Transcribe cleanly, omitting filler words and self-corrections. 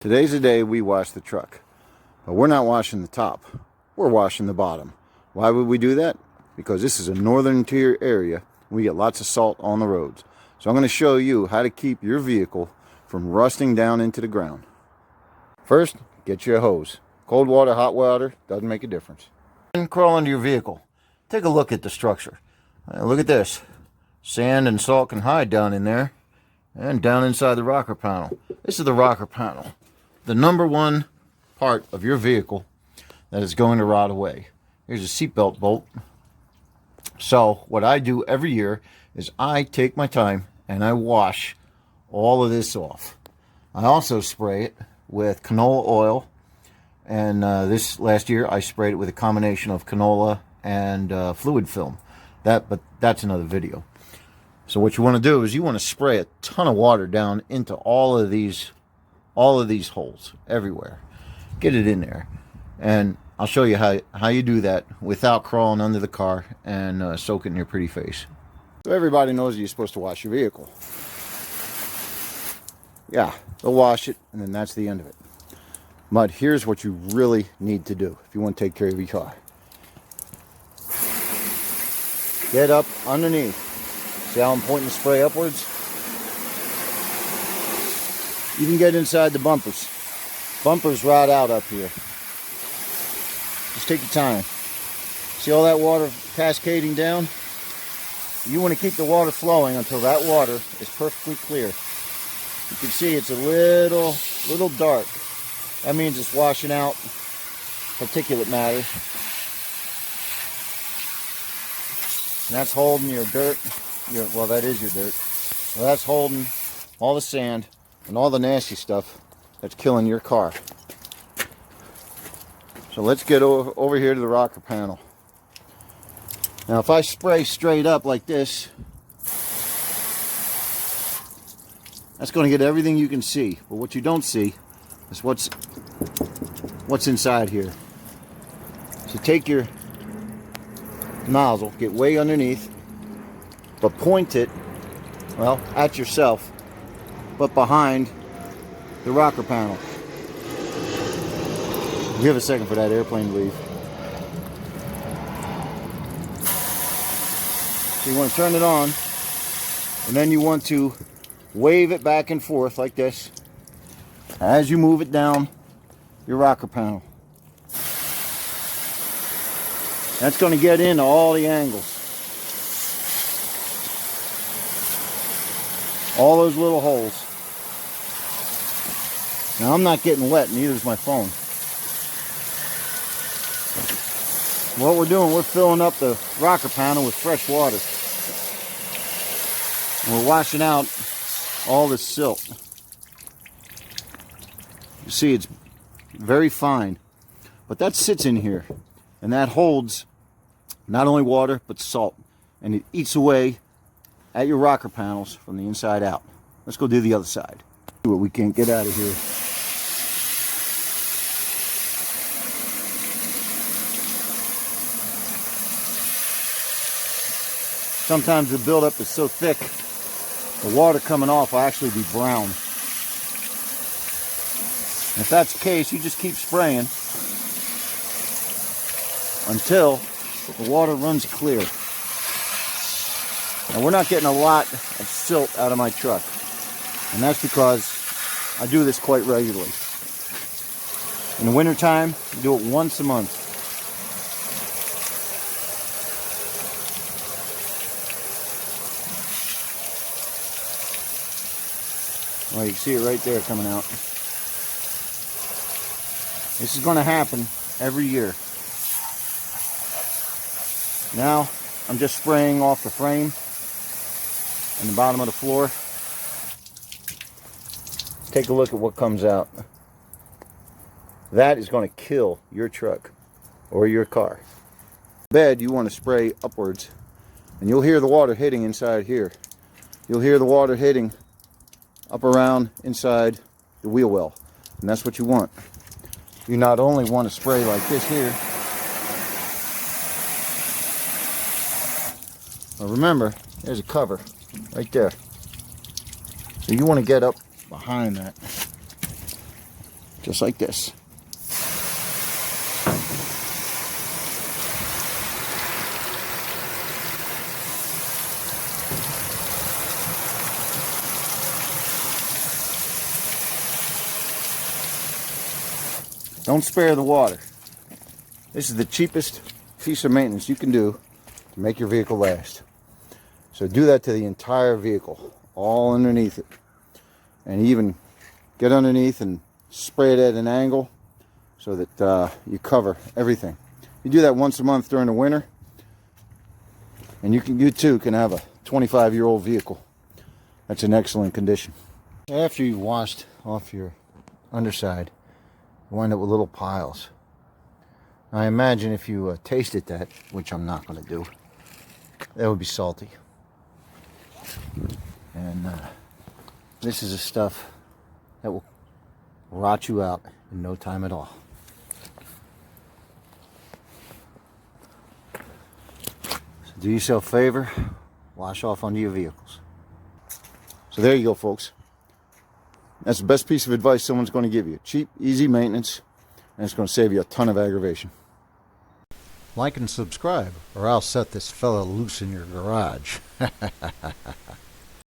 Today's the day we wash the truck, but we're not washing the top, we're washing the bottom. Why would we do that? Because this is a northern interior area. We get lots of salt on the roads. So I'm going to show you how to keep your vehicle from rusting down into the ground. First, get you a hose. Cold water, hot water, doesn't make a difference. And crawl into your vehicle. Take a look at the structure. Look at this. Sand and salt can hide down in there and down inside the rocker panel. This is the rocker panel. The number one part of your vehicle that is going to rot away. Here's a seatbelt bolt. So what I do every year is I take my time and I wash all of this off. I also spray it with canola oil, and this last year I sprayed it with a combination of canola and fluid film. But that's another video. So what you want to do is you want to spray a ton of water down into all of these holes everywhere. Get it in there, and I'll show you how you do that without crawling under the car and soaking your pretty face. So everybody knows you're supposed to wash your vehicle. Yeah, they'll wash it, and then that's the end of it. But here's what you really need to do if you want to take care of your car. Get up underneath. See how I'm pointing the spray upwards? You can get inside the bumpers. Bumpers rot out up here. Just take your time. See all that water cascading down? You want to keep the water flowing until that water is perfectly clear. You can see it's a little dark. That means it's washing out particulate matter. And that's holding your dirt. Well, that is your dirt. Well, that's holding all the sand and all the nasty stuff that's killing your car. So let's get over here to the rocker panel. Now if I spray straight up like this, that's going to get everything you can see. But what you don't see is what's inside here. So take your nozzle, get way underneath, but point it, well, at yourself, but behind the rocker panel. Give a second for that airplane to leave. So you want to turn it on, and then you want to wave it back and forth like this as you move it down your rocker panel. That's going to get into all the angles. All those little holes. Now I'm not getting wet, neither is my phone. What we're doing, we're filling up the rocker panel with fresh water. And we're washing out all the silt. You see, it's very fine. But that sits in here. And that holds not only water, but salt. And it eats away at your rocker panels from the inside out. Let's go do the other side. We can't get out of here. Sometimes the buildup is so thick, the water coming off will actually be brown. And if that's the case, you just keep spraying until the water runs clear. Now we're not getting a lot of silt out of my truck, and that's because I do this quite regularly. In the winter time, I do it once a month. Well, you can see it right there coming out. This is going to happen every year. Now, I'm just spraying off the frame and the bottom of the floor. Take a look at what comes out. That is going to kill your truck or your car. Bed, you want to spray upwards, and you'll hear the water hitting inside here. You'll hear the water hitting up around inside the wheel well, and that's what you want. You not only want to spray like this here, but remember, there's a cover right there. So you want to get up behind that. just like this. Don't spare the water. This is the cheapest piece of maintenance you can do to make your vehicle last. So do that to the entire vehicle, all underneath it. And even get underneath and spray it at an angle so that you cover everything. You do that once a month during the winter, and you too can have a 25-year-old vehicle that's in excellent condition. After you've washed off your underside, you wind up with little piles. I imagine if you tasted that, which I'm not going to do, that would be salty. And this is the stuff that will rot you out in no time at all. So do yourself a favor, wash off onto your vehicles. So there you go, folks. That's the best piece of advice someone's going to give you. Cheap, easy maintenance, and it's going to save you a ton of aggravation. Like and subscribe, or I'll set this fella loose in your garage.